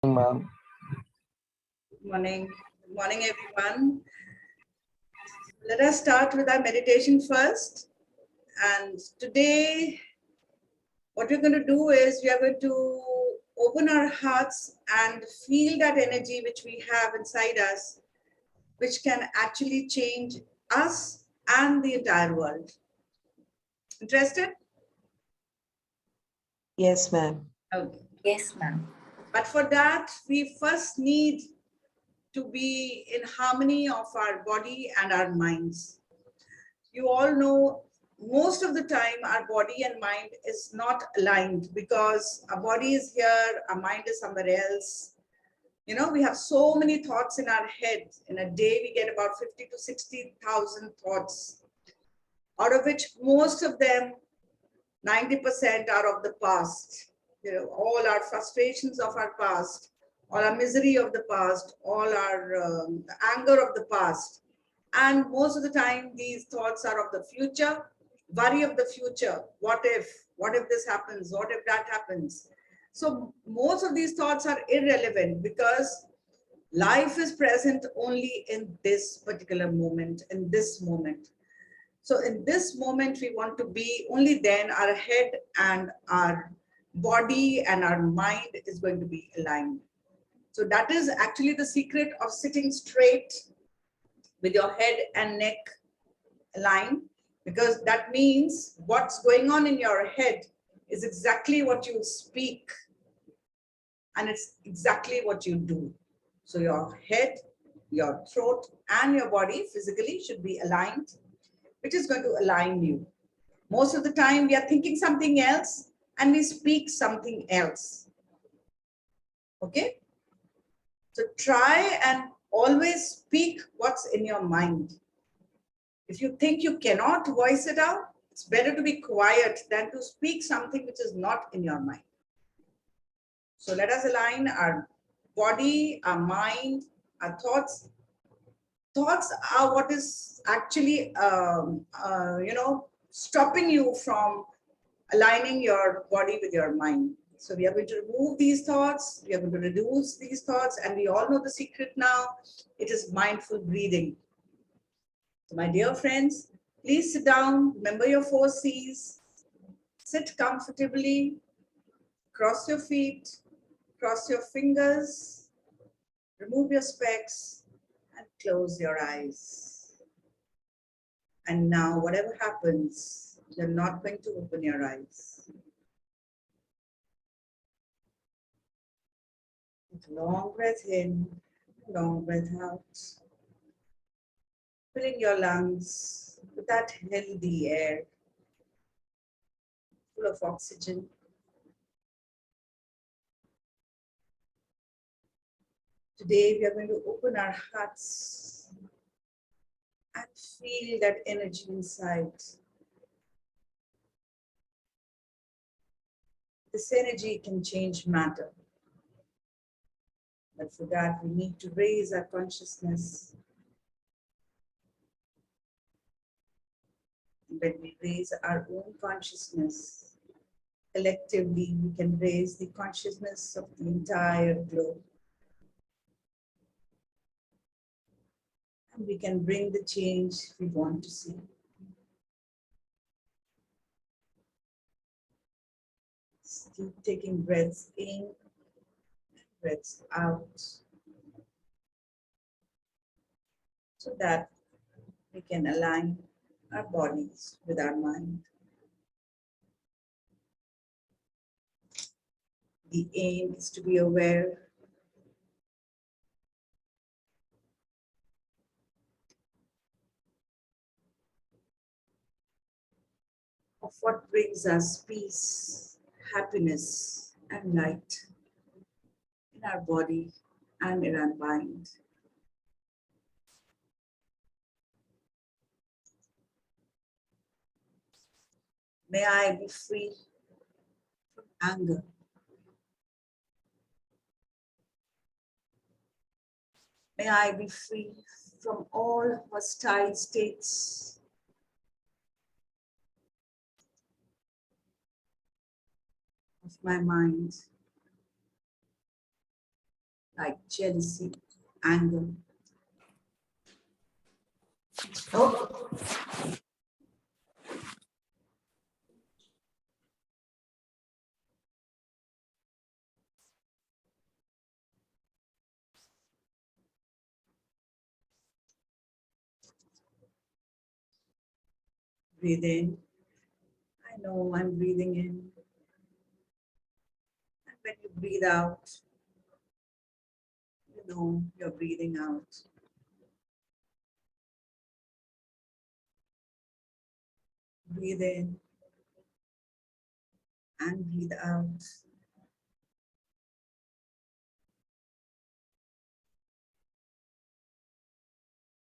Ma'am. Good morning. Good morning, everyone. Let us start with our meditation first. And today, what we're going to do is we are going to open our hearts and feel that energy which we have inside us, which can actually change us and the entire world. Interested? Yes, ma'am. Okay. Yes, ma'am. But for that, we first need to be in harmony of our body and our minds. You all know most of the time our body and mind is not aligned because our body is here, our mind is somewhere else. You know, we have so many thoughts in our head. In a day, we get about 50 to 60,000 thoughts, out of which most of them, 90% are of the past. You know, all our frustrations of our past, all our misery of the past, all our anger of the past. And most of the time, these thoughts are of the future, worry of the future. What if this happens? What if that happens? So most of these thoughts are irrelevant because life is present only in this particular moment, in this moment. So in this moment, we want to be, only then our head and our body and our mind is going to be aligned. So that is actually the secret of sitting straight with your head and neck aligned, because that means what's going on in your head is exactly what you speak and it's exactly what you do. So your head, your throat and your body physically should be aligned, which is going to align you. Most of the time we are thinking something else and we speak something else. Okay? So try and always speak what's in your mind. If you think you cannot voice it out, it's better to be quiet than to speak something which is not in your mind. So let us align our body, our mind, our thoughts. Thoughts are what is actually, stopping you from aligning your body with your mind. So we are going to remove these thoughts, we are going to reduce these thoughts, and we all know the secret now. It is mindful breathing. So my dear friends, please sit down, remember your 4 C's, sit comfortably, cross your feet, cross your fingers, remove your specs, and close your eyes. And now, whatever happens, you're not going to open your eyes. Long breath in, long breath out. Filling your lungs with that healthy air, full of oxygen. Today, we are going to open our hearts and feel that energy inside. This energy can change matter. But for that, we need to raise our consciousness. When we raise our own consciousness, collectively, we can raise the consciousness of the entire globe. And we can bring the change we want to see. Keep taking breaths in, breaths out, so that we can align our bodies with our mind. The aim is to be aware of what brings us peace, happiness, and light in our body and in our mind. May I be free from anger. May I be free from all hostile states. Of my mind. like jealousy, anger. Oh, Breathe in. I know I'm breathing in. And when you breathe out, you know you're breathing out. Breathe in and breathe out.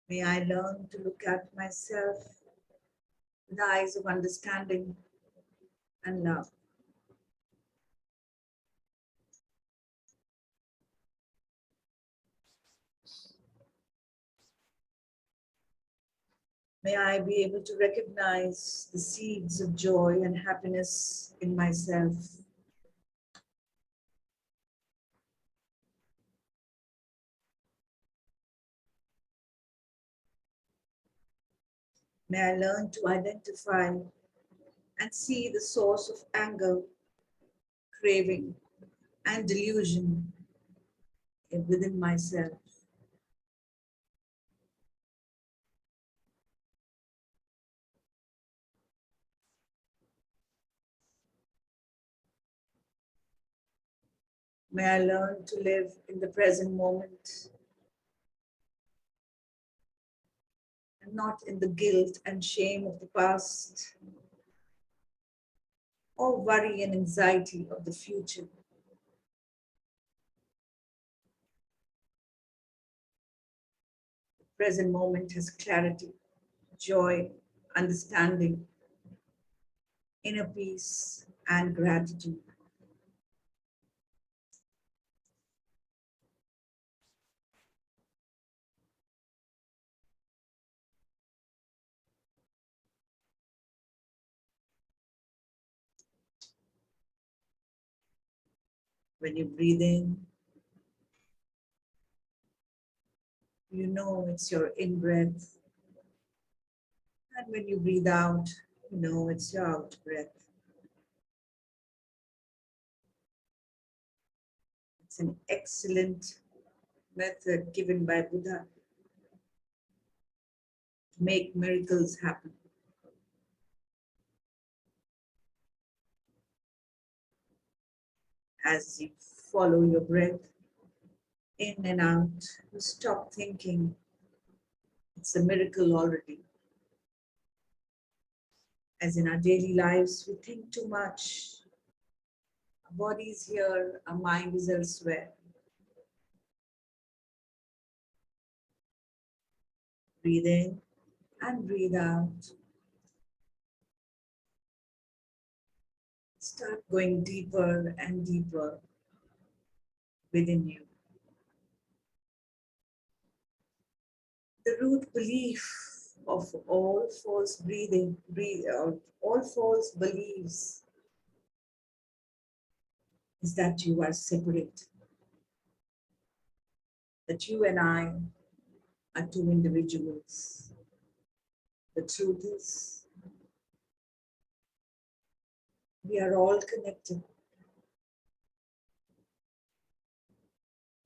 May I learn to look at myself with eyes of understanding and love. May I be able to recognize the seeds of joy and happiness in myself. May I learn to identify and see the source of anger, craving, and delusion within myself. May I learn to live in the present moment and not in the guilt and shame of the past or worry and anxiety of the future. The present moment has clarity, joy, understanding, inner peace, and gratitude. When you breathe in, you know it's your in breath. And when you breathe out, you know it's your out breath. It's an excellent method given by Buddha to make miracles happen. As you follow your breath in and out, you stop thinking. It's a miracle already. As in our daily lives, we think too much. Our body is here, our mind is elsewhere. Breathe in and breathe out. Start going deeper and deeper within you. The root belief of all false all false beliefs is that you are separate, that you and I are two individuals. The truth is, we are all connected.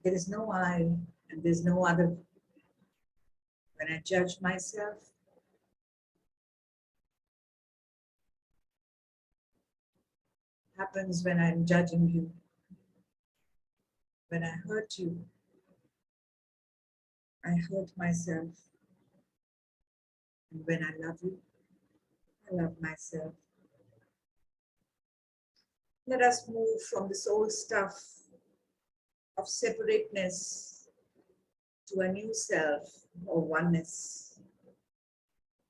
There is no I and there's no other. When I judge myself, happens when I'm judging you. When I hurt you, I hurt myself. And when I love you, I love myself. Let us move from this old stuff of separateness to a new self or oneness.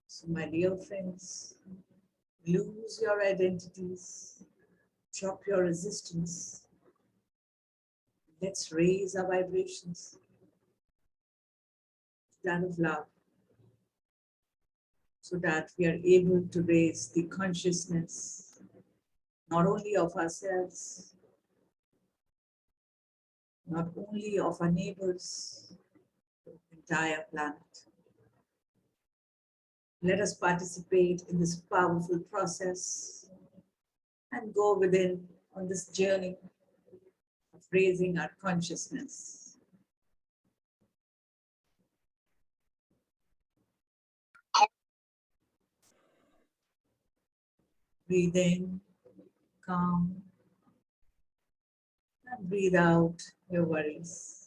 So, my dear friends, lose your identities, drop your resistance. Let's raise our vibrations to that of love so that we are able to raise the consciousness not only of ourselves, not only of our neighbors, the entire planet. Let us participate in this powerful process and go within on this journey of raising our consciousness. Breathe in, calm, and breathe out your worries.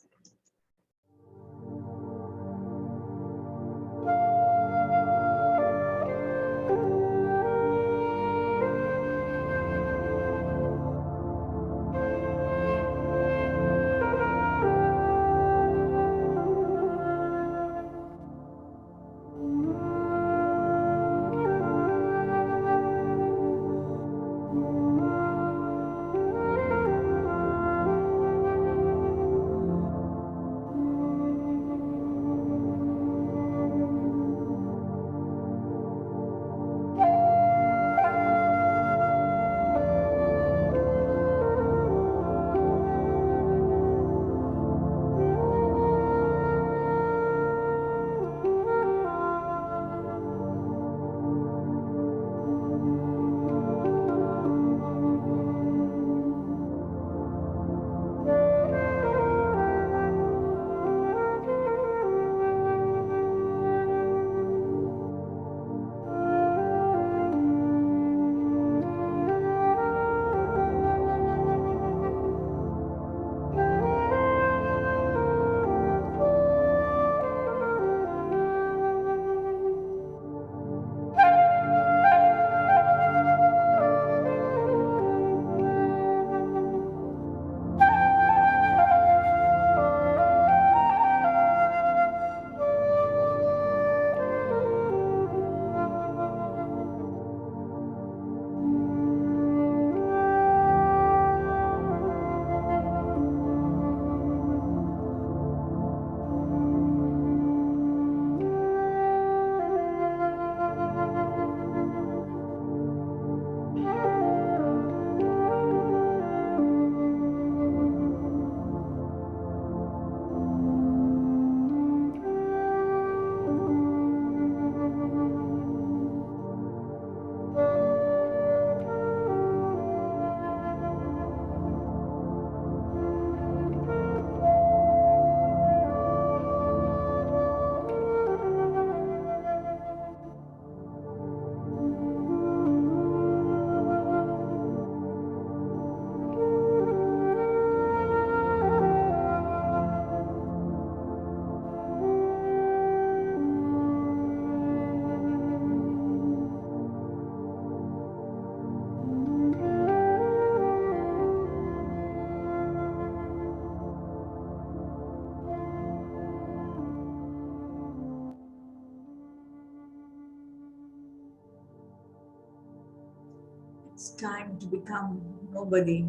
It's time to become nobody,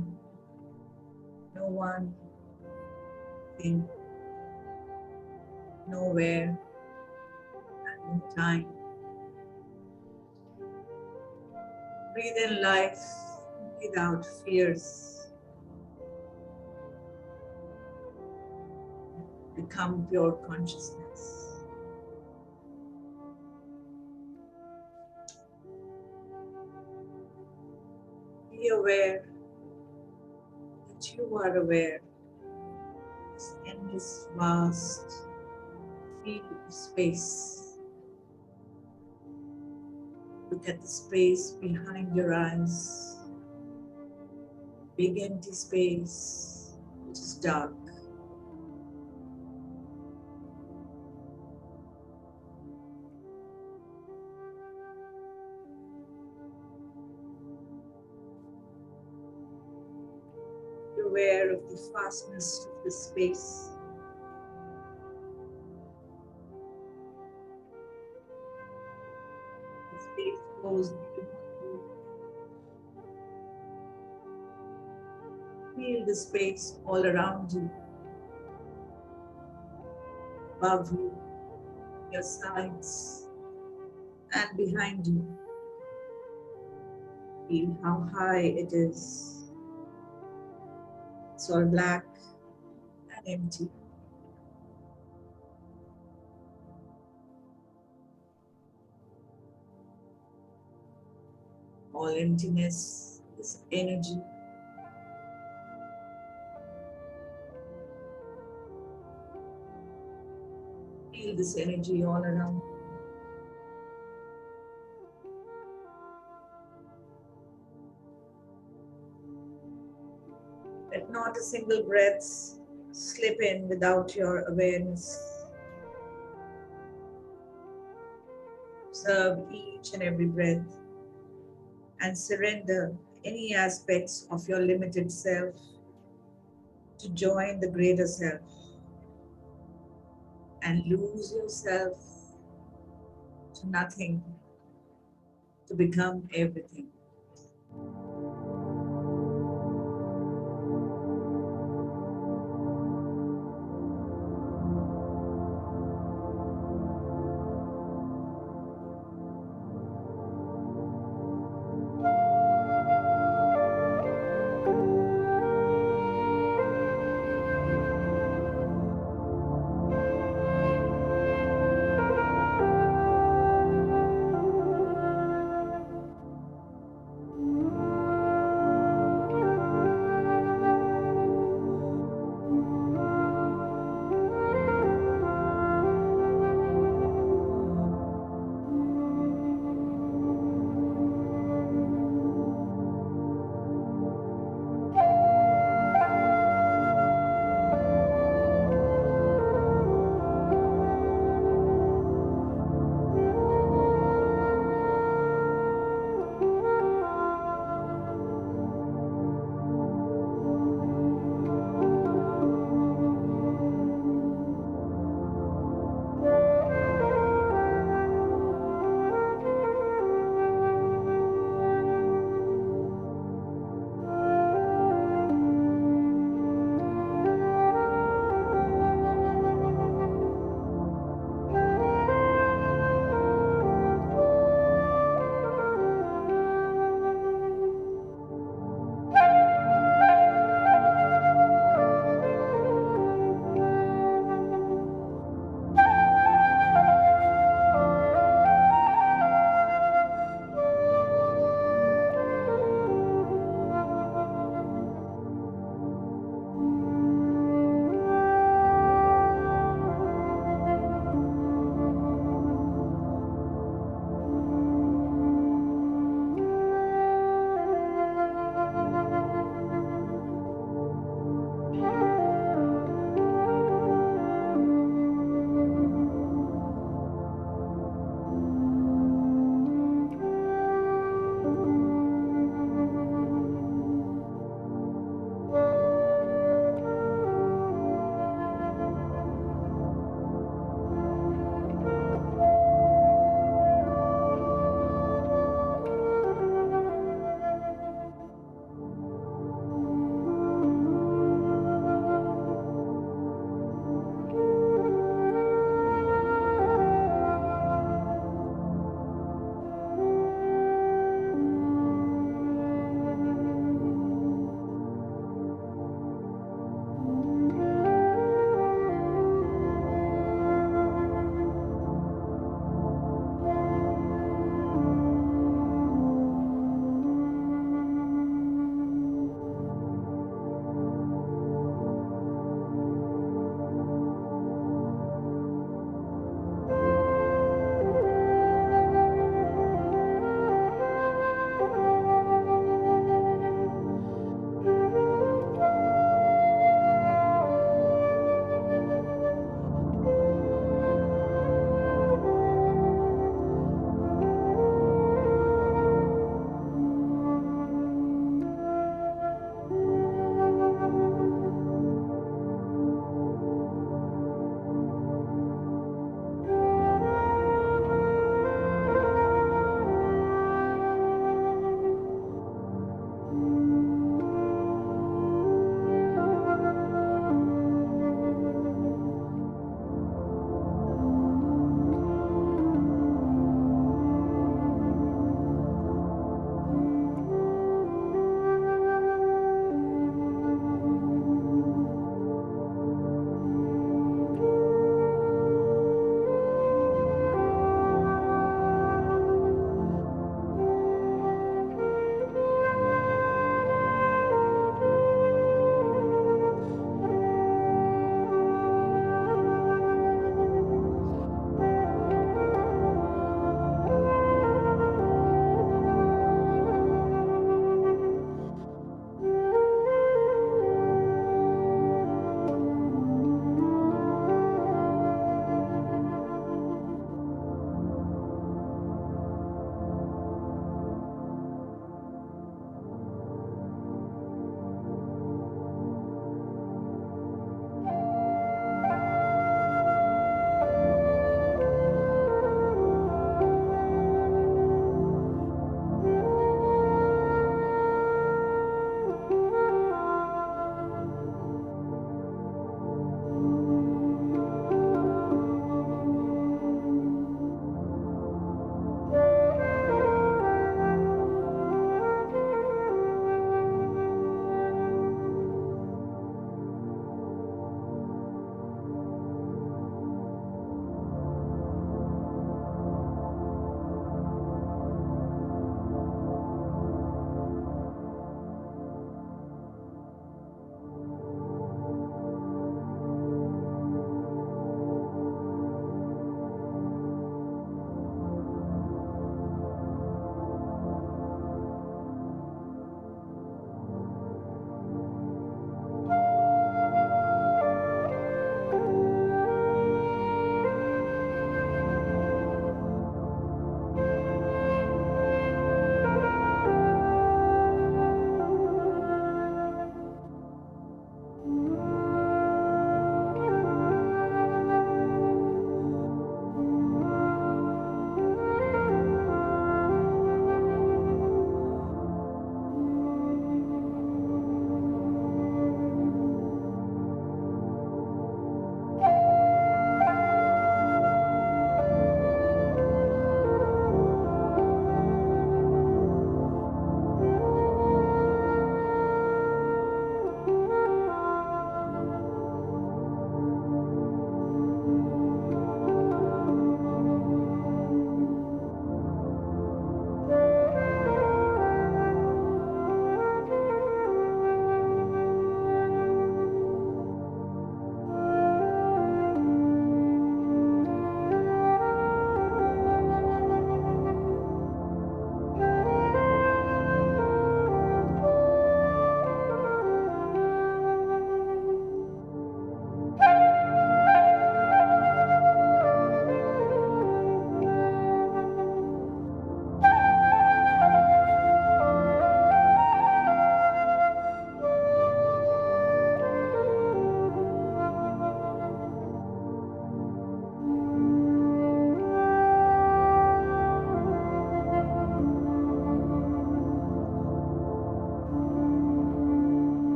no one, thing, nowhere, and no time. Breathe in life without fears. Become pure consciousness. Be aware that you are aware of this endless, vast field of space. Look at the space behind your eyes. Big empty space, which is dark. Be aware of the vastness of the space. The space goes beyond you. Feel the space all around you, above you, your sides, and behind you. Feel how high it is. It's all black empty. All emptiness is energy. Feel this energy all around. Let not a single breath slip in without your awareness. Observe each and every breath and surrender any aspects of your limited self to join the greater self and lose yourself to nothing to become everything.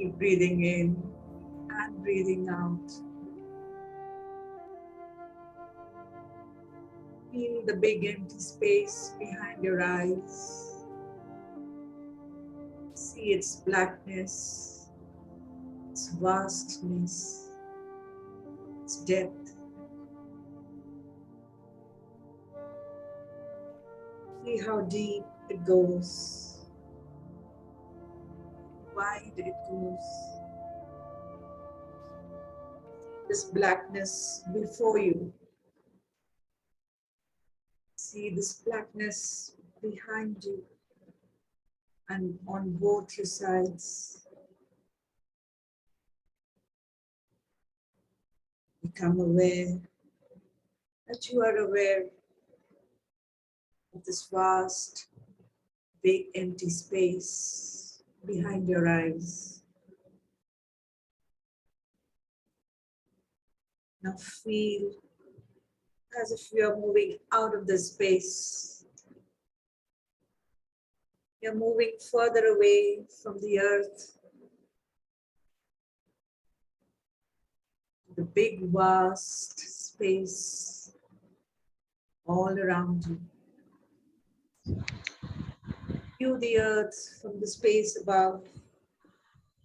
Keep breathing in and breathing out. Feel the big empty space behind your eyes. See its blackness, its vastness, its depth. See how deep it goes, wide it goes. This blackness before you. See this blackness behind you and on both your sides. Become aware that you are aware of this vast, big empty space behind your eyes. Now feel as if you are moving out of this space. You're moving further away from the earth, the big vast space all around you. View the earth from the space above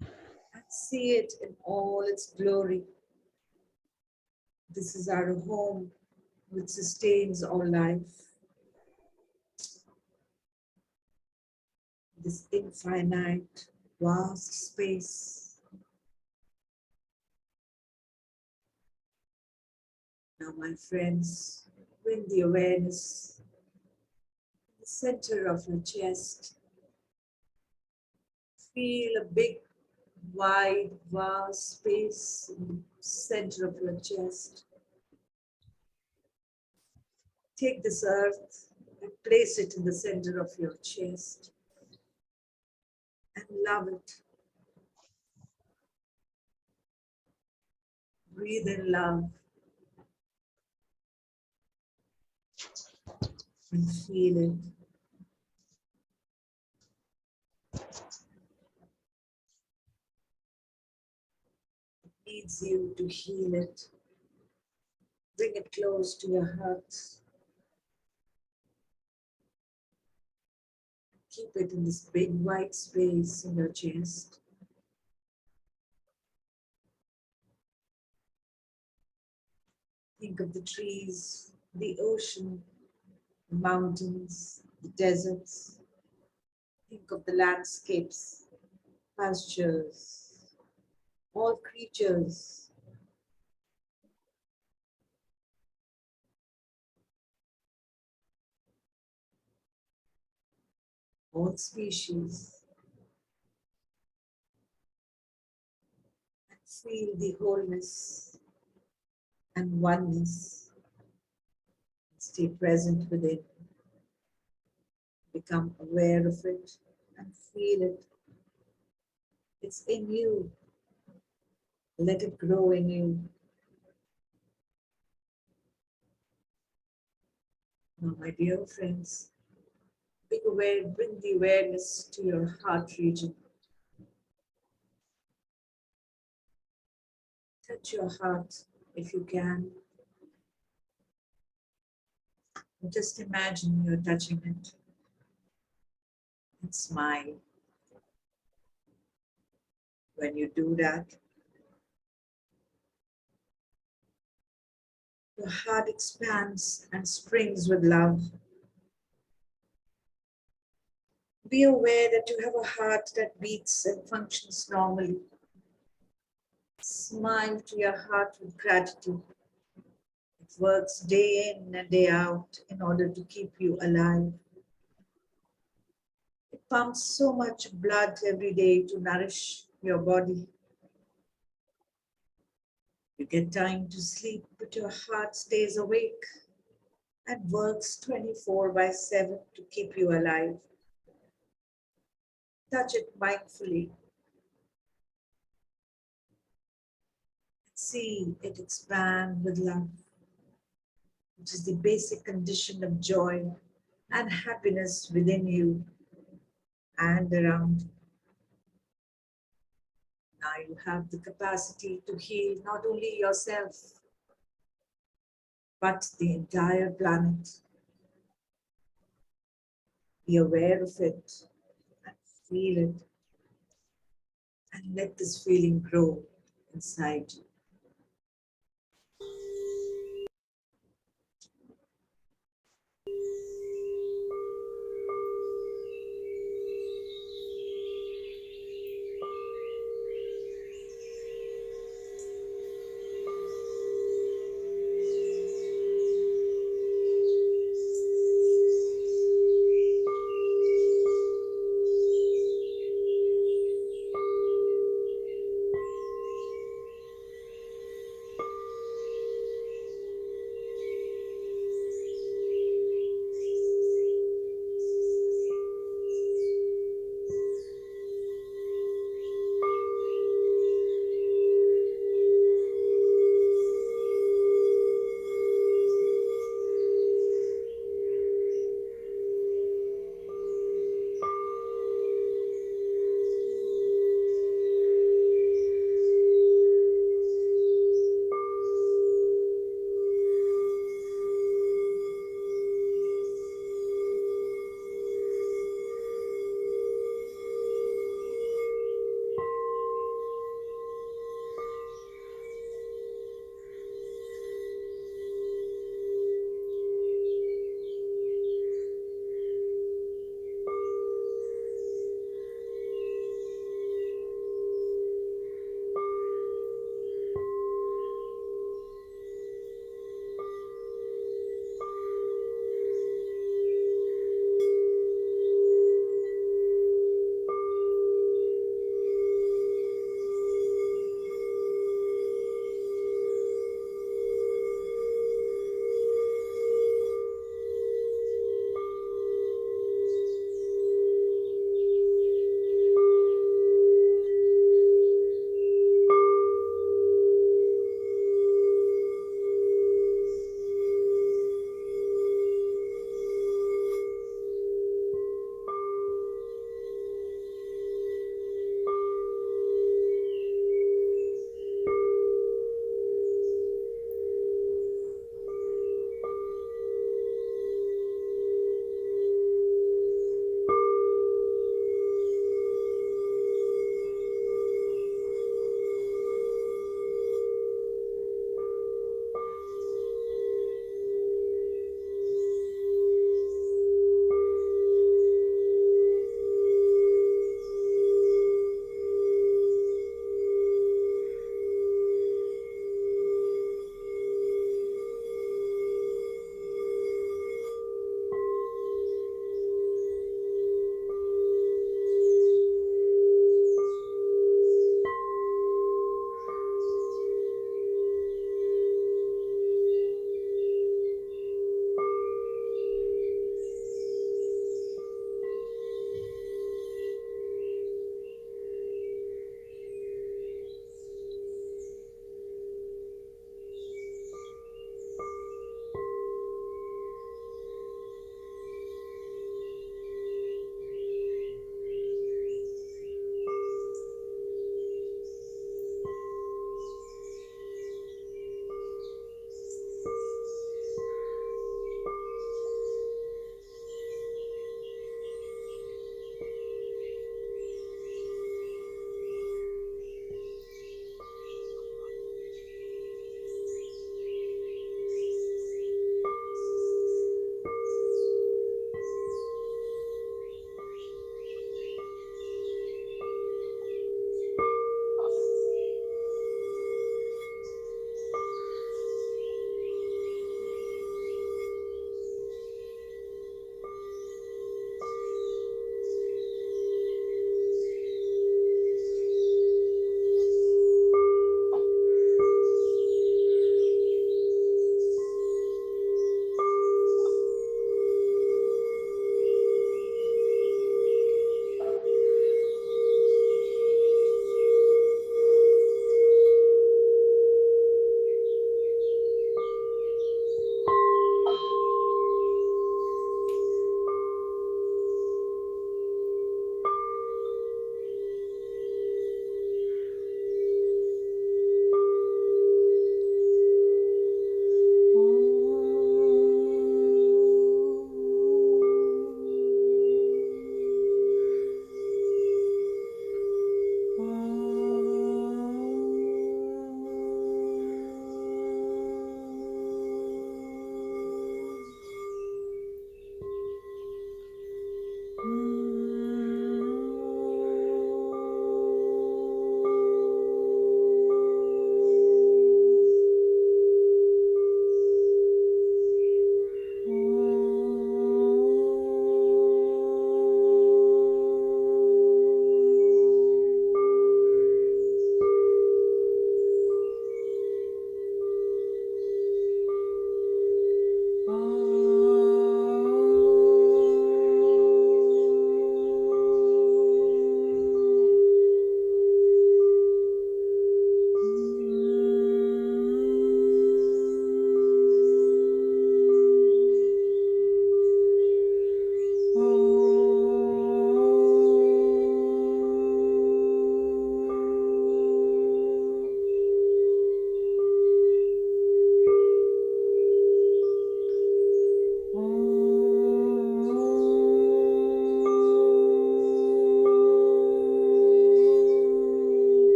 and see it in all its glory. This is our home which sustains all life. This infinite, vast space. Now, my friends, bring the awareness in the center of your chest. Feel a big, wide, vast space in the center of your chest. Take this earth and place it in the center of your chest and love it. Breathe in love and feel it. It needs you to heal it. Bring it close to your heart. Keep it in this big white space in your chest. Think of the trees, the ocean, the mountains, the deserts. Think of the landscapes, pastures, all creatures. All species. And feel the wholeness and oneness. Stay present with it. Become aware of it and feel it. It's in you. Let it grow in you. Now, my dear friends, bring the awareness to your heart region. Touch your heart if you can. Just imagine you're touching it and smile. When you do that, your heart expands and springs with love. Be aware that you have a heart that beats and functions normally. Smile to your heart with gratitude. It works day in and day out in order to keep you alive. It pumps so much blood every day to nourish your body. You get time to sleep, but your heart stays awake and works 24/7 to keep you alive. Touch it mindfully. See it expand with love, which is the basic condition of joy and happiness within you and around you. Now you have the capacity to heal not only yourself, but the entire planet. Be aware of it and feel it, and let this feeling grow inside you.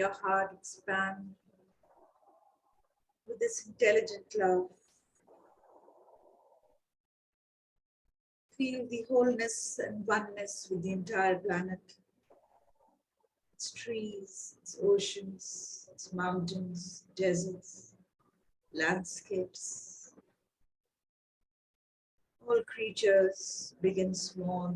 your heart expand with this intelligent love. Feel the wholeness and oneness with the entire planet. Its trees, its oceans, its mountains, deserts, landscapes. All creatures, big and small.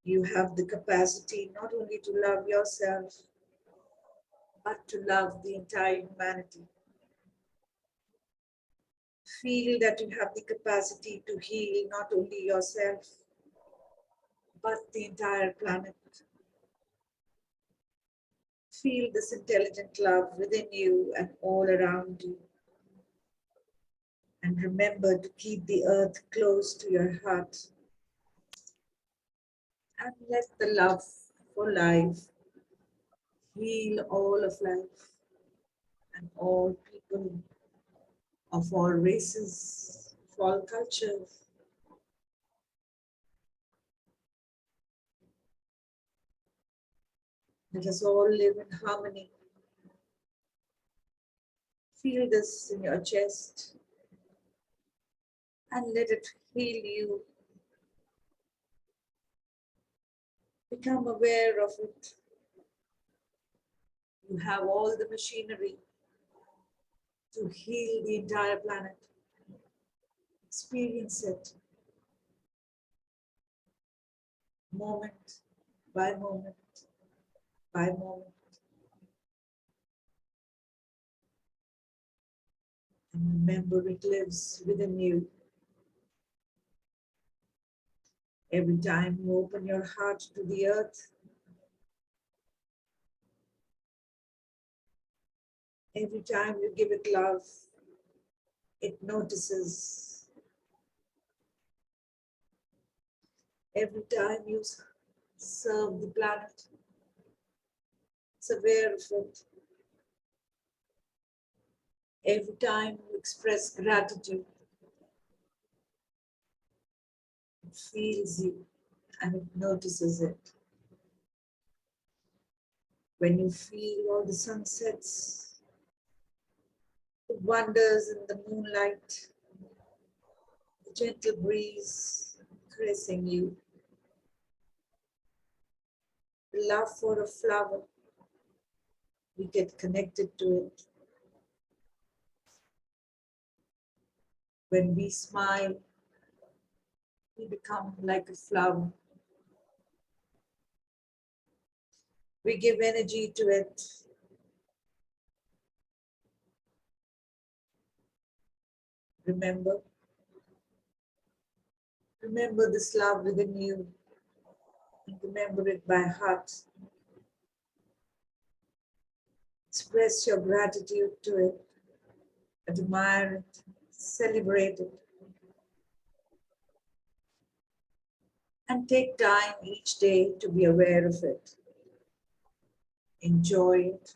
You have the capacity not only to love yourself, but to love the entire humanity. Feel that you have the capacity to heal not only yourself, but the entire planet. Feel this intelligent love within you and all around you. And remember to keep the earth close to your heart. And let the love for life heal all of life and all people of all races, of all cultures. Let us all live in harmony. Feel this in your chest and let it heal you. Become aware of it. You have all the machinery to heal the entire planet. Experience it moment by moment by moment. And remember, it lives within you. Every time you open your heart to the earth, every time you give it love, it notices. Every time you serve the planet, it's aware of it. Every time you express gratitude, it feels you and it notices it. When you feel all the sunsets, the wonders in the moonlight, the gentle breeze caressing you, the love for a flower, we get connected to it. When we smile, we become like a flower. We give energy to it. Remember this love within you and remember it by heart. Express your gratitude to it, admire it, celebrate it. And take time each day to be aware of it. Enjoy it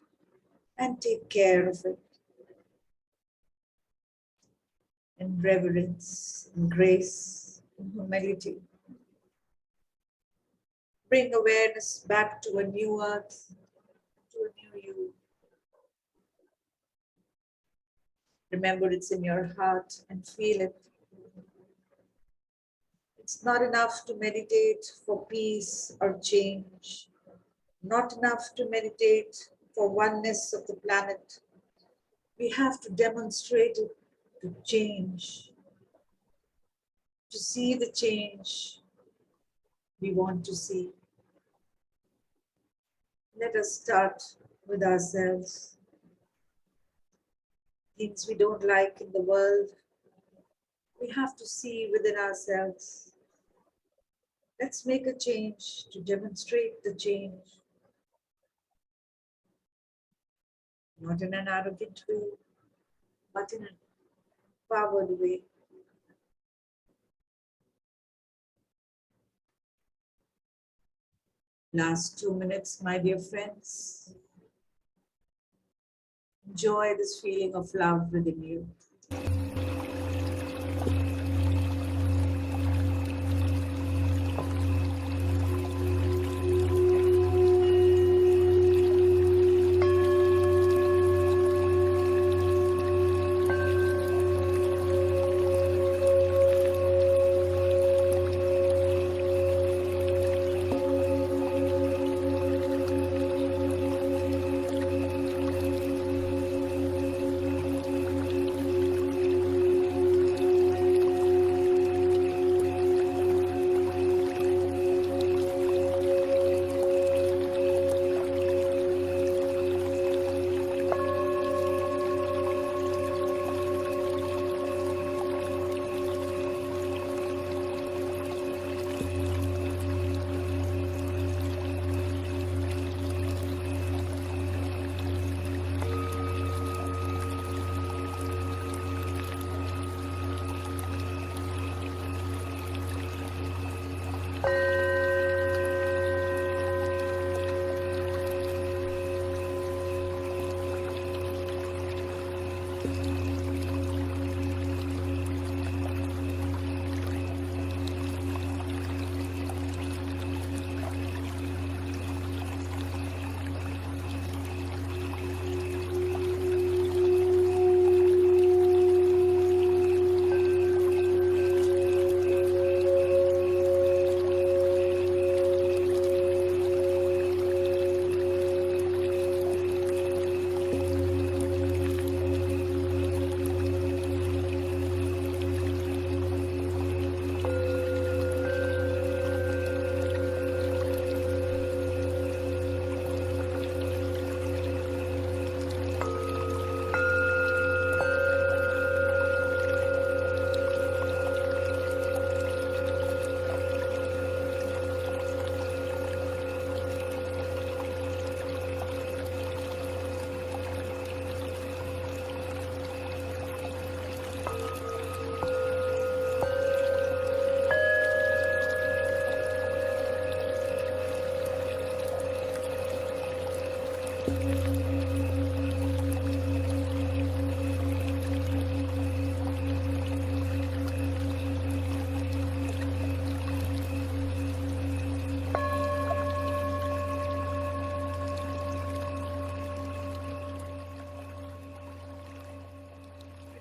and take care of it. In reverence, in grace, in humility. Bring awareness back to a new earth, to a new you. Remember, it's in your heart and feel it. It's not enough to meditate for peace or change. Not enough to meditate for oneness of the planet. We have to demonstrate it to change, to see the change we want to see. Let us start with ourselves. Things we don't like in the world, we have to see within ourselves. Let's make a change to demonstrate the change. Not in an arrogant way, but in a powered way. Last 2 minutes, my dear friends. Enjoy this feeling of love within you.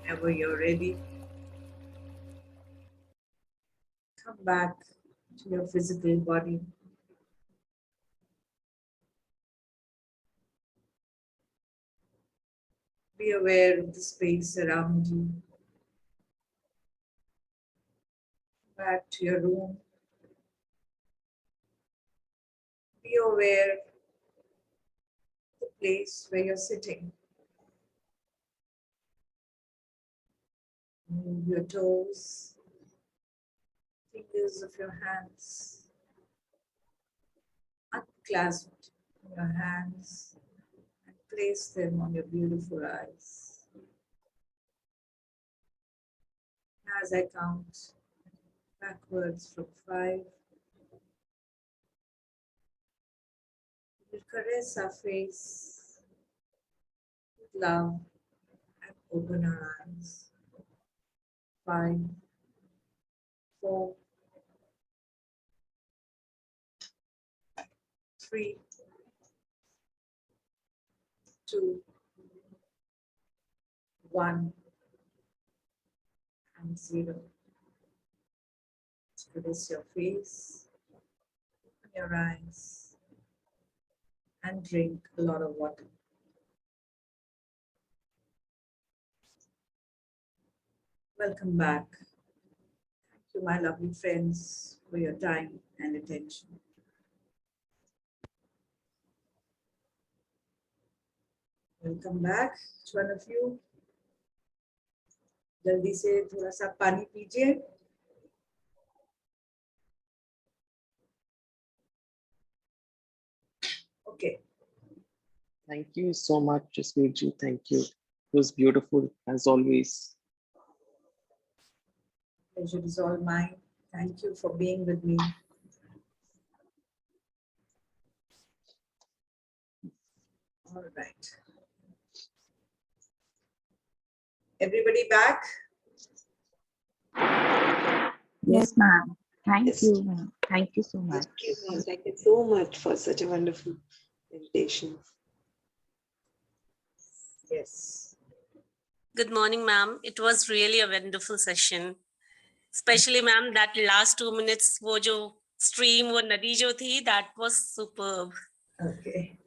Whenever you're ready, come back to your physical body. Be aware of the space around you. Back to your room. Be aware of the place where you're sitting. Move your toes, fingers of your hands. Unclasp your hands and place them on your beautiful eyes. As I count backwards from 5, we'll caress our face with love and open our eyes. 5, 4, 3, 2, 1, and 0. Caress your face, open your eyes, and drink a lot of water. Welcome back. Thank you, my lovely friends, for your time and attention. Welcome back, each one of you. जल्दी से थोड़ा सा पानी पीजिए. Okay. Thank you so much, Jasmeet-ji. Thank you. It was beautiful as always. Pleasure is all mine. Thank you for being with me. All right. Everybody back? Yes, ma'am. Thank Yes. you, ma'am. Thank you so much. Thank you so much for such a wonderful meditation. Yes. Good morning, ma'am. It was really a wonderful session. Especially, ma'am, that last 2 minutes, wo jo stream, wo nadi jo thi, that was superb. Okay.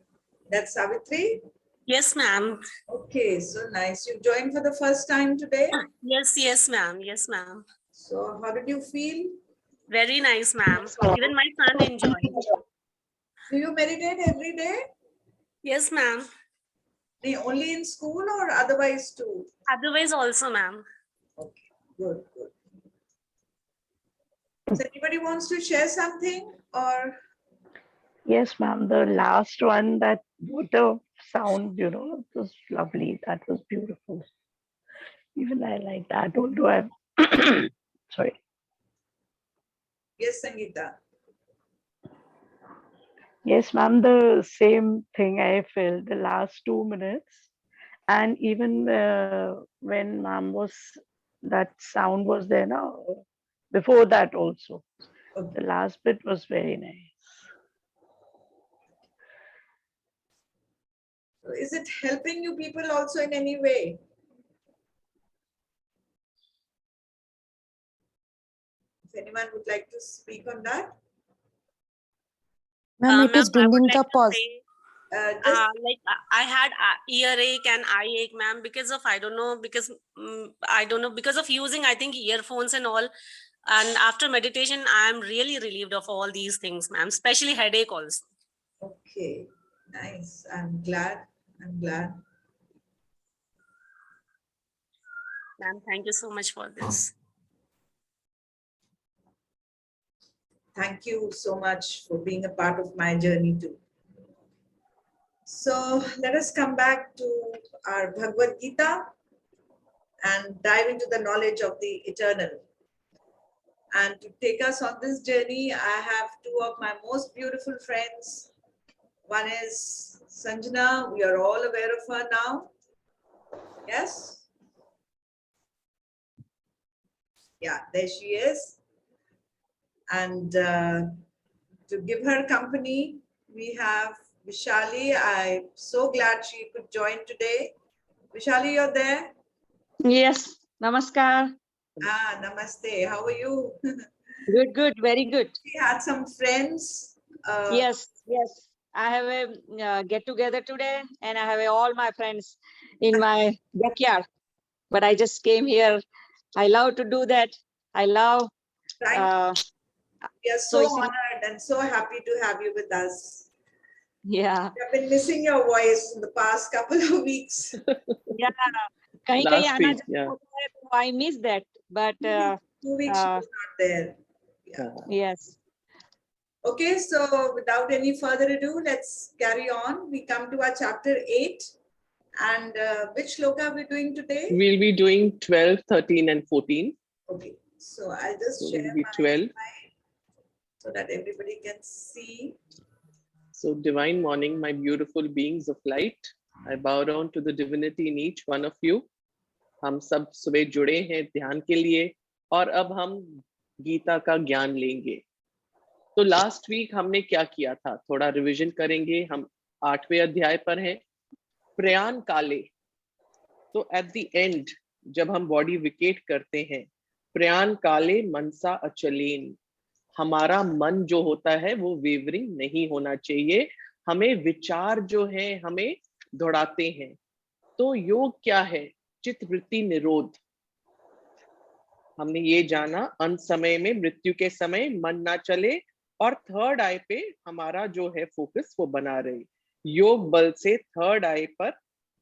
That's Savitri? Yes, ma'am. Okay, so nice. You joined for the first time today? Yes, ma'am. Yes, ma'am. So how did you feel? Very nice, ma'am. Even my son enjoyed. Do you meditate every day? Yes, ma'am. Only in school or otherwise too? Otherwise also, ma'am. Okay, good, good. So anybody wants to share something or? Yes, ma'am. The last one, that water sound, it was lovely. That was beautiful. Even I like that, although I'm sorry. Yes, Sangeeta. Yes, ma'am. The same thing I felt the last 2 minutes, and even when ma'am was, that sound was there now. Before that also, Okay. the last bit was very nice. So is it helping you people also in any way? If anyone would like to speak on that? Ma'am, it is Ma'am, I would bringing like the to pause. say, Just I had earache and eye ache, ma'am, because of, I don't know, because of using, I think, earphones and all. And after meditation, I'm really relieved of all these things, ma'am, especially headache also. okay, nice. I'm glad. I'm glad. Ma'am, thank you so much for this. Thank you so much for being a part of my journey too. So let us come back to our Bhagavad Gita and dive into the knowledge of the eternal. And to take us on this journey, I have two of my most beautiful friends. One is Sanjana. We are all aware of her now. Yes? Yeah, there she is. And to give her company, we have Vishali. I'm so glad she could join today. Vishali, you're there? Yes, namaskar. Namaste. How are you? Good, good, very good. We had some friends. Yes, yes. I have a get together today, and I have all my friends in my backyard. But I just came here. I love to do that. I love. Thank you. Uh, We are so so it's- honored and so happy to have you with us. yeah, I've been missing your voice in the past couple of weeks. yeah. कहीं कहीं Last आना week, जाना yeah. होता है, तो I miss that. But 2 weeks she was not there. yes. Okay, so without any further ado, let's carry on. We come to our chapter 8. And which shloka are we doing today? We'll be doing 12, 13, and 14. Okay, so I'll just So share it'll be my 12. slide so that everybody can see. So, divine morning, my beautiful beings of light. I bow down to the divinity in each one of you. हम सब सुबह जुड़े हैं ध्यान के लिए और अब हम गीता का ज्ञान लेंगे। तो लास्ट वीक हमने क्या किया था, थोड़ा रिवीजन करेंगे। हम 8वें अध्याय पर हैं, प्रयाण काले। तो एट द एंड जब हम बॉडी विकेट करते हैं, प्रयाण काले मनसा अचलेन, हमारा मन जो होता है वो वेवरिंग नहीं होना चाहिए। हमें विचार जो है हमें दौड़ाते हैं। तो योग क्या है? चित्तवृत्ति निरोध। हमने ये जाना अंत समय में, मृत्यु के समय मन ना चले और थर्ड आई पे हमारा जो है फोकस वो बना रहे। योग बल से थर्ड आई पर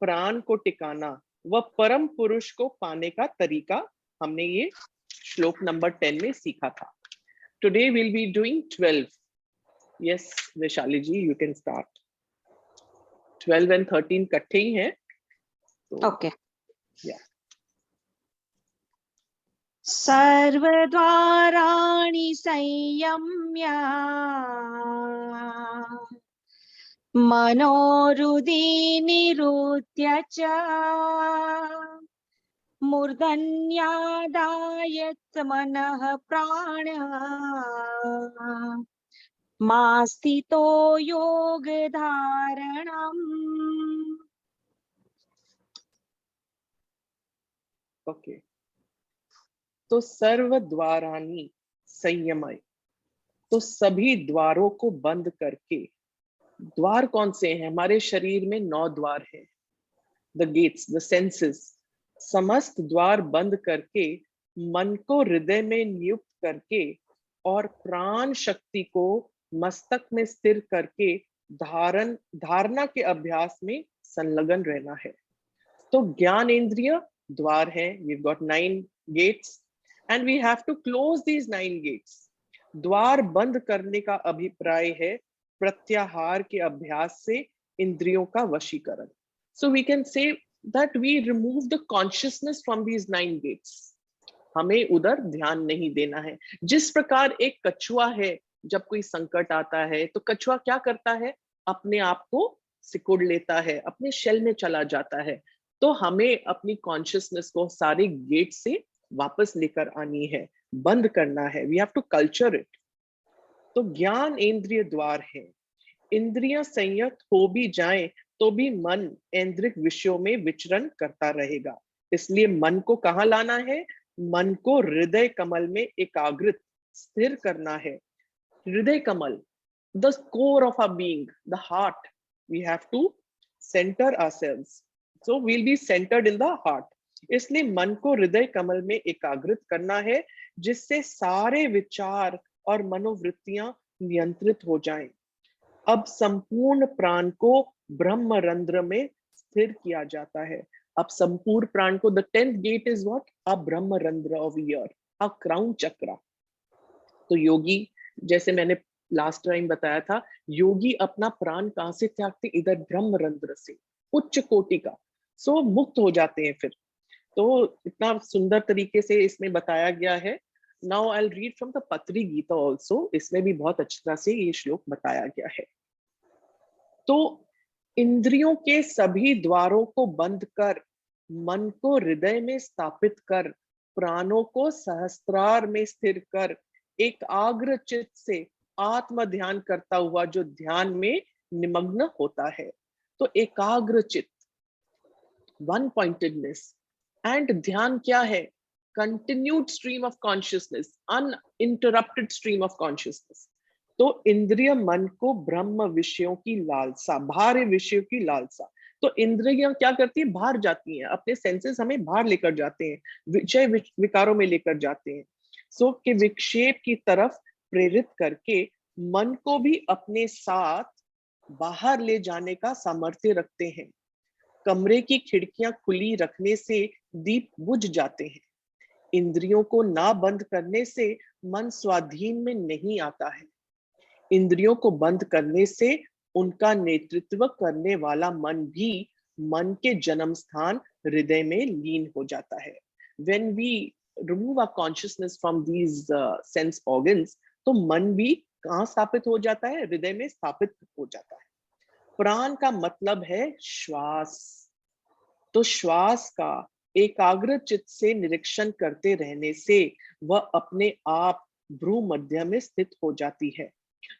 प्राण को टिकाना, वह परम पुरुष को पाने का तरीका हमने ये श्लोक नंबर 10 में सीखा था। Today we'll be doing 12. Yes, Vaishali ji, you can start. 12 and 13 इकट्ठे ही हैं। Okay. Yeah. सर्वद्वाराणि संयम्य मनोहृदि निरुद्य च मूर्धन्यादाय मनः प्राणः मास्तितो योगधारणम्। ओके, तो सर्व द्वारानी संयमय, तो सभी द्वारों को बंद करके। द्वार कौन से हैं? हमारे शरीर में 9 द्वार हैं, द गेट्स, द सेंसेस। समस्त द्वार बंद करके, मन को हृदय में नियुक्त करके और प्राण शक्ति को मस्तक में स्थिर करके धारणा के अभ्यास में संलग्न रहना है। तो ज्ञान इंद्रिय द्वार है। We've got 9 gates and we have to close these 9 gates. द्वार बंद करने का अभिप्राय है प्रत्याहार के अभ्यास से इंद्रियों का वशीकरण। So we can say that we remove the consciousness from these 9 gates. हमें उधर ध्यान नहीं देना है। जिस प्रकार एक कछुआ है, जब कोई संकट आता है तो कछुआ क्या करता है? अपने आप को सिकुड़ लेता है, अपने शेल में चला जाता है। तो हमें अपनी कॉन्शियसनेस को सारे गेट से वापस लेकर आनी है, बंद करना है। We have to culture it. तो ज्ञान इंद्रिय द्वार है। इंद्रियां संयत हो भी जाएं तो भी मन ऐन्द्रिक विषयों में विचरण करता रहेगा। इसलिए मन को कहाँ लाना है? मन को हृदय कमल में एकाग्रित स्थिर करना है। हृदय कमल, the core of our being, the heart. We have to centre ourselves, so we will be centred in the heart. इसलिए मन को हृदय कमल में एकाग्रित करना है, जिससे सारे विचार और मनोवृत्तियां नियंत्रित हो जाएं। अब संपूर्ण प्राण को ब्रह्मरंध्र में स्थिर किया जाता है। अब संपूर्ण प्राण को, the 10th gate is what? A ब्रह्मरंध्र of ear, a crown चक्र। तो योगी, जैसे मैंने लास्ट टाइम बताया था, योगी अपना प्राण कहां से त्यागते? इधर ब्रह्मरंध्र से, उच्च कोटि का। सो मुक्त हो जाते हैं फिर। तो इतना सुंदर तरीके से इसमें बताया गया है। Now I will read from the पत्री गीता ऑल्सो। इसमें भी बहुत अच्छी तरह से ये श्लोक बताया गया है। तो इंद्रियों के सभी द्वारों को बंद कर, मन को हृदय में स्थापित कर, प्राणों को सहस्त्रार में स्थिर कर, एकाग्र चित्त से आत्म ध्यान करता हुआ जो ध्यान में निमग्न होता है। तो एकाग्र चित्त, वन पॉइंटेडनेस, एंड ध्यान क्या है? Continued stream of consciousness, uninterrupted stream of consciousness. तो इंद्रिय मन को ब्रह्म विषयों की लालसा, बाहर विषयों की लालसा, तो इंद्रियां क्या करती है? बाहर जाती हैं, अपने सेंसेस हमें बाहर लेकर जाते हैं, विषय विकारों में लेकर जाते हैं। सो के विक्षेप की तरफ प्रेरित करके मन को भी अपने साथ बाहर ले जाने का सामर्थ्य रखते हैं। कमरे की खिड़कियां खुली रखने से दीप बुझ जाते हैं। इंद्रियों को ना बंद करने से मन स्वाधीन में नहीं आता है। इंद्रियों को बंद करने से उनका नेतृत्व करने वाला मन भी मन के जन्म स्थान हृदय में लीन हो जाता है। When we remove our consciousness from these sense organs, तो मन भी कहाँ स्थापित हो जाता है? हृदय में स्थापित हो जाता है। प्राण का मतलब है श्वास। तो श्वास का एकाग्र चित्त से निरीक्षण करते रहने से वह अपने आप भ्रू मध्य में स्थित हो जाती है।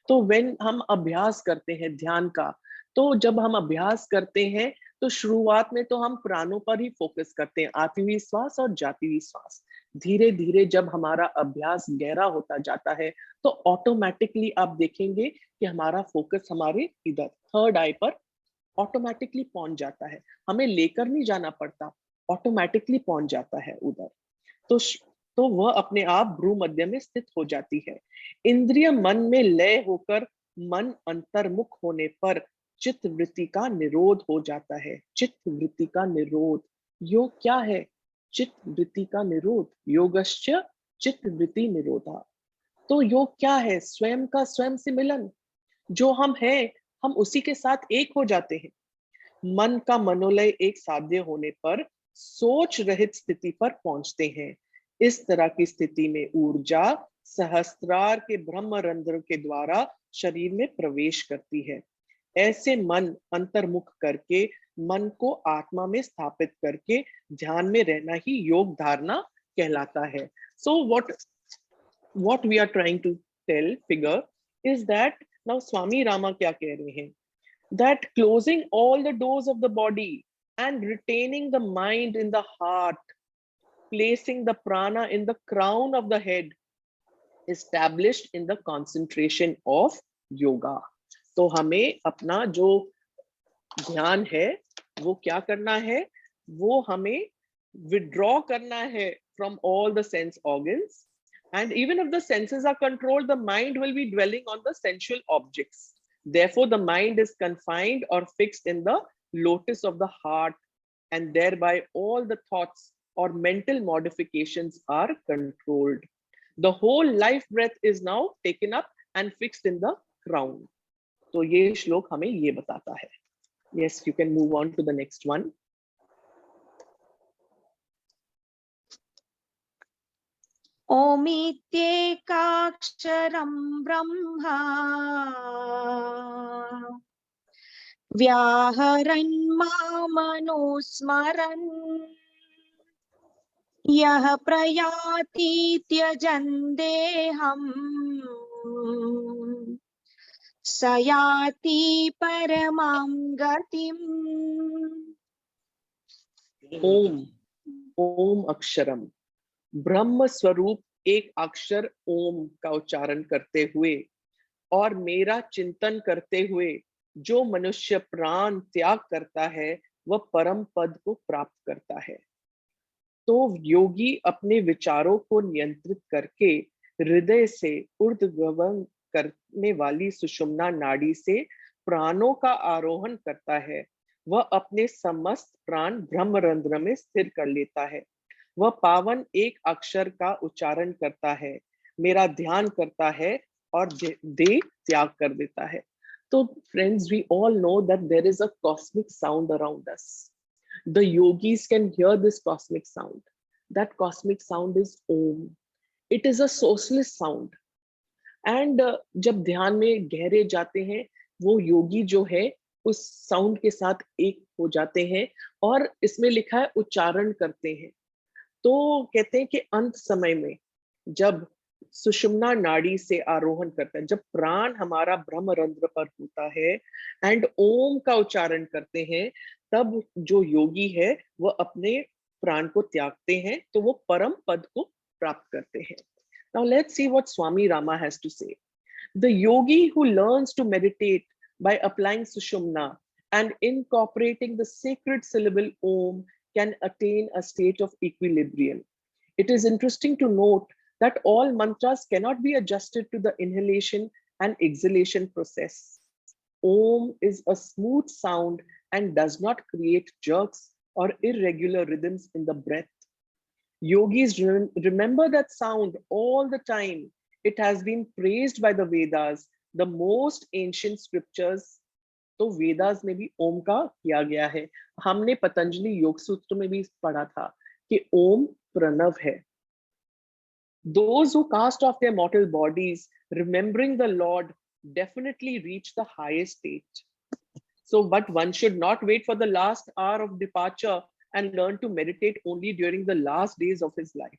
तो व्हेन हम अभ्यास करते हैं ध्यान का, तो जब हम अभ्यास करते हैं तो शुरुआत में तो हम प्राणों पर ही फोकस करते हैं, आती हुई श्वास और जाती हुई श्वास। धीरे धीरे जब हमारा अभ्यास गहरा होता जाता है तो ऑटोमेटिकली आप देखेंगे कि हमारा फोकस हमारे इधर थर्ड आई पर ऑटोमेटिकली पहुंच जाता है। हमें लेकर नहीं जाना पड़ता, ऑटोमेटिकली पहुंच जाता है उधर। तो वह अपने आप भ्रू मध्य में स्थित हो जाती है। इंद्रिय मन में लय होकर मन अंतर्मुख होने पर चित्त वृत्ति का निरोध हो जाता है। चित्त वृत्ति का निरोध, योग क्या है? चित्त वृत्ति का निरोध, योगश्च चित्त वृत्ति निरोधा। तो योग क्या है? स्वयं का स्वयं से मिलन। जो हम हैं, हम उसी के साथ एक हो जाते हैं। मन का मनोलय एक साध्य होने पर सोच रहित स्थिति पर पहुंचते हैं। इस तरह की स्थिति में ऊर्जा सहस्त्रार के ब्रह्मरंध्र के द्वारा शरीर में प्रवेश करती है। ऐसे मन अंतर्मुख करके, मन को आत्मा में स्थापित करके ध्यान में रहना ही योग धारणा कहलाता है। So what we are trying to tell figure is that now Swami Rama क्या कह रहे हैं? That closing all the doors of the body and retaining the mind in the heart, placing the prana in the crown of the head, established in the concentration of yoga. तो हमें अपना जो ध्यान है वो क्या करना है? वो हमें withdraw करना है from all the sense organs, and even if the senses are controlled, the mind will be dwelling on the sensual objects. Therefore, the mind is confined or fixed in the lotus of the heart, and thereby all the thoughts or mental modifications are controlled. The whole life breath is now taken up and fixed in the crown. तो ये श्लोक हमें ये बताता है. Yes, you can move on to the next one. ओमित्येकाक्षरं Brahma व्याहरन् मामनुस्मरन् यः प्रयाति त्यजन् देहम् स याति परमां गतिम्। ओम अक्षरम, ब्रह्म स्वरूप एक अक्षर ओम का उच्चारण करते हुए और मेरा चिंतन करते हुए जो मनुष्य प्राण त्याग करता है वह परम पद को प्राप्त करता है। तो योगी अपने विचारों को नियंत्रित करके हृदय से ऊर्ध्वगमन करने वाली सुषुम्ना नाड़ी से प्राणों का आरोहण करता है। वह अपने समस्त प्राण ब्रह्मरंध्र में स्थिर कर लेता है। वह पावन एक अक्षर का उच्चारण करता है, मेरा ध्यान करता है और देह त्याग कर देता है। तो friends, we all know that there is a cosmic sound around us. The yogis can hear this cosmic sound. That cosmic sound is Om. It is a sourceless sound. And जब ध्यान में गहरे जाते हैं, वो योगी जो है उस साउंड के साथ एक हो जाते हैं और इसमें लिखा है उच्चारण करते हैं। तो कहते हैं कि अंत समय में जब सुषुम्ना नाड़ी से आरोहण करता है, जब प्राण हमारा ब्रह्मरंध्र पर होता है एंड ओम का उच्चारण करते हैं, तब जो योगी है वह अपने प्राण को त्यागते हैं तो वो परम पद को प्राप्त करते हैं. Now let's see what Swami Rama has to say. The yogi who learns to meditate by applying Sushumna and incorporating the sacred syllable Om can attain a state of equilibrium. It is interesting to note that all mantras cannot be adjusted to the inhalation and exhalation process. Om is a smooth sound and does not create jerks or irregular rhythms in the breath. Yogis remember that sound all the time. It has been praised by the Vedas, the most ancient scriptures. तो वेदास में भी ओम का किया गया है. हमने पतंजलि योग सूत्र में भी पढ़ा था कि ओम प्रणव है. Those who cast off their mortal bodies, remembering the Lord, definitely reach the highest state. So, but one should not wait for the last hour of departure and learn to meditate only during the last days of his life.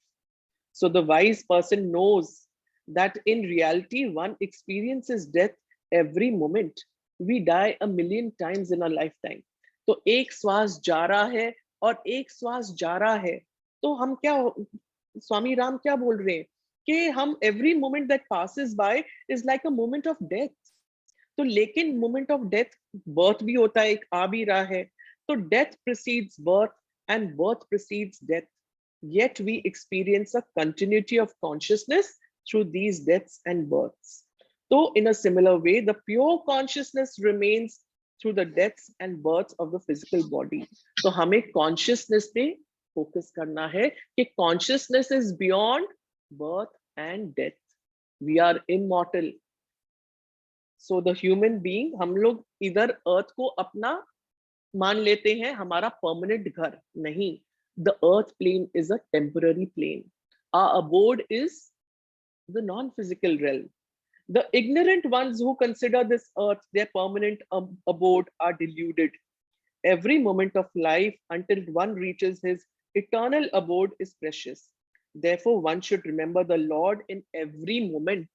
So the wise person knows that in reality, one experiences death every moment. We die a million times in a lifetime. तो एक श्वास जा रहा है और एक श्वास जा रहा है. तो हम क्या, स्वामी राम क्या बोल रहे हैं कि हम every moment that passes by is like a moment of death. तो लेकिन moment of death, birth भी होता है, एक आ भी रहा है. तो death precedes birth and birth precedes death. Yet we experience a continuity of consciousness through these deaths and births. So in a similar way, the pure consciousness remains through the deaths and births of the physical body. So हमें consciousness पे focus करना है कि consciousness is beyond birth and death. We are immortal. So the human being, हम लोग इधर earth को अपना मान लेते हैं हमारा permanent घर. नहीं. The earth plane is a temporary plane. Our abode is the non-physical realm. The ignorant ones who consider this earth their permanent abode are deluded. Every moment of life until one reaches his eternal abode is precious. Therefore, one should remember the Lord in every moment.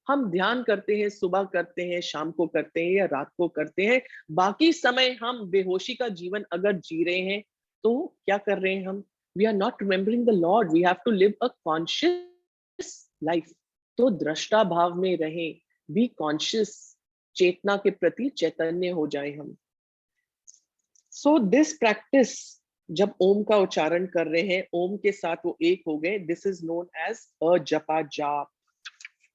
हम ध्यान करते हैं, सुबह करते हैं, शाम को करते हैं या रात को करते हैं. बाकी समय हम बेहोशी का जीवन अगर जी रहे हैं तो क्या कर रहे हैं हम? We are not remembering the Lord. We have to live a conscious life. तो दृष्टा भाव में रहें, बी कॉन्शियस, चेतना के प्रति चैतन्य हो जाए हम. सो दिस प्रैक्टिस, जब ओम का उच्चारण कर रहे हैं, ओम के साथ वो एक हो गए, this is known as a japa jaap.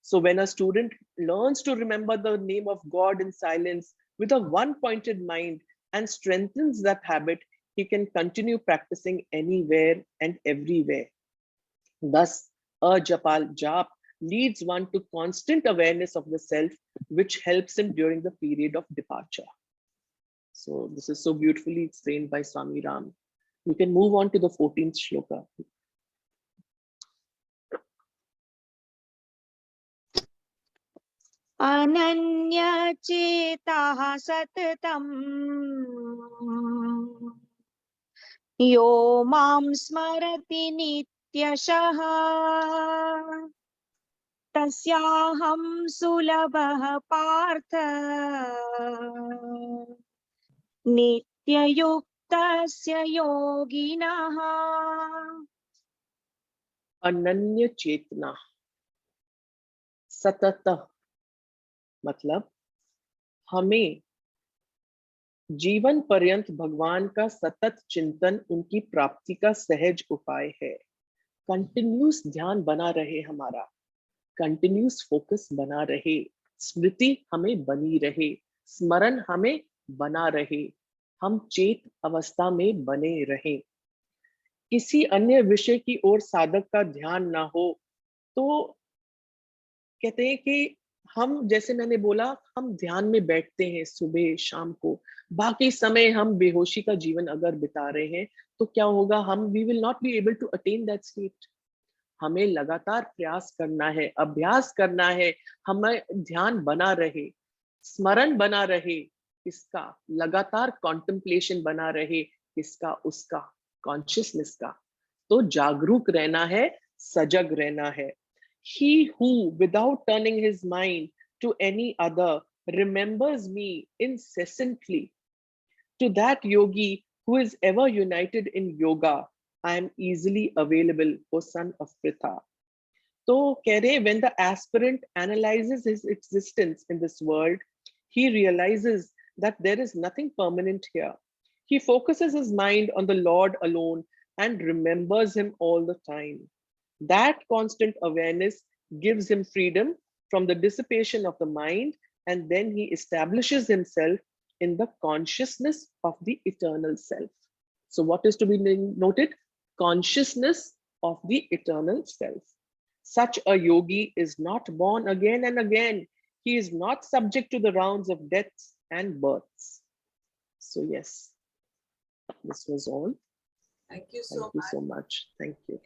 So when a student learns to remember the name of God in silence with a one-pointed mind and strengthens that habit, he can continue practicing anywhere and everywhere. Thus, a japal jap leads one to constant awareness of the self, which helps him during the period of departure. So this is so beautifully explained by Swami Ram. We can move on to the 14th shloka. Ananya chetaha satatam yo mam smarati nityashaha tasyaham sulabah partha nityayuktasya yoginaha. Ananya chetna, satata, मतलब हमें जीवन पर्यंत भगवान का सतत चिंतन उनकी प्राप्ति का सहज उपाय है. कंटिन्यूस ध्यान बना रहे हमारा, कंटिन्यूस फोकस बना रहे, स्मृति हमें बनी रहे, स्मरण हमें बना रहे, हम चेत अवस्था में बने रहे. किसी अन्य विषय की ओर साधक का ध्यान ना हो तो कहते हैं कि हम, जैसे मैंने बोला, हम ध्यान में बैठते हैं सुबह शाम को, बाकी समय हम बेहोशी का जीवन अगर बिता रहे हैं तो क्या होगा? हम we will not be able to attain that state. हमें लगातार प्रयास करना है, अभ्यास करना है, हमें ध्यान बना रहे, स्मरण बना रहे, इसका लगातार कॉन्टेम्पलेशन बना रहे, इसका उसका कॉन्शियसनेस का. तो जागरूक रहना है, सजग रहना है. He who, without turning his mind to any other, remembers me incessantly, to that yogi who is ever united in yoga, I am easily available, O son of Pritha. So, कह रहे, when the aspirant analyzes his existence in this world, he realizes that there is nothing permanent here. He focuses his mind on the Lord alone and remembers him all the time. That constant awareness gives him freedom from the dissipation of the mind, and then he establishes himself in the consciousness of the eternal self. So, what is to be noted? Consciousness of the eternal self. Such a yogi is not born again and again. He is not subject to the rounds of deaths and births. So, yes, this was all. Thank you Thank so you much. so much. Thank you.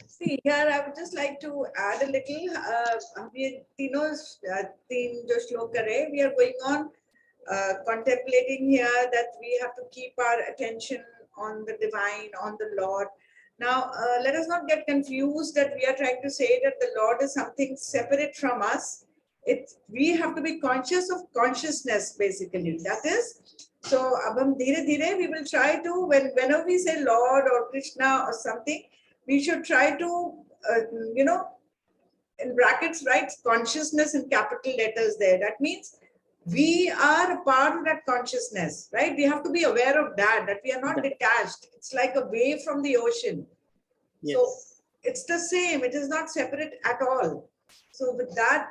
See, here I would just like to add a little. We जो श्लोक करे, we are going on contemplating here that we have to keep our attention on the divine, on the Lord. Now, let us not get confused that we are trying to say that the Lord is something separate from us. We have to be conscious of consciousness, basically. That is, so abam dhire dhire we will try to, whenever we say Lord or Krishna or something, we should try to, in brackets, write consciousness in capital letters there. That means we are a part of that consciousness, right? We have to be aware of that we are not detached. It's like a wave from the ocean. Yes. So it's the same. It is not separate at all. So with that,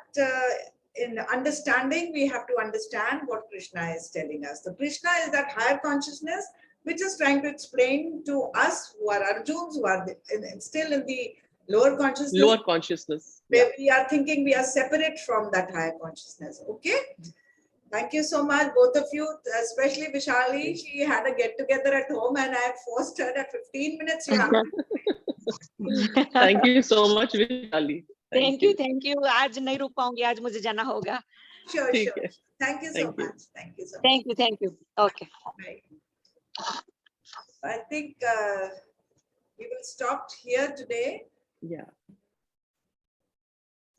in understanding, we have to understand what Krishna is telling us. So Krishna is that higher consciousness, which is trying to explain to us who are Arjuns, who are still in the lower consciousness. Lower consciousness. Where we are thinking we are separate from that higher consciousness. Okay. Thank you so much, both of you, especially Vishali. She had a get together at home and I forced her at 15 minutes. You have to Thank you so much, Vishali. Thank you, thank you. आज नहीं रुक पाऊंगी, आज मुझे जाना होगा. Sure, ठीक sure. है. Thank you so Thank you. much. Thank you so much. Thank you. Okay. Right. I think we will stop here today. Yeah.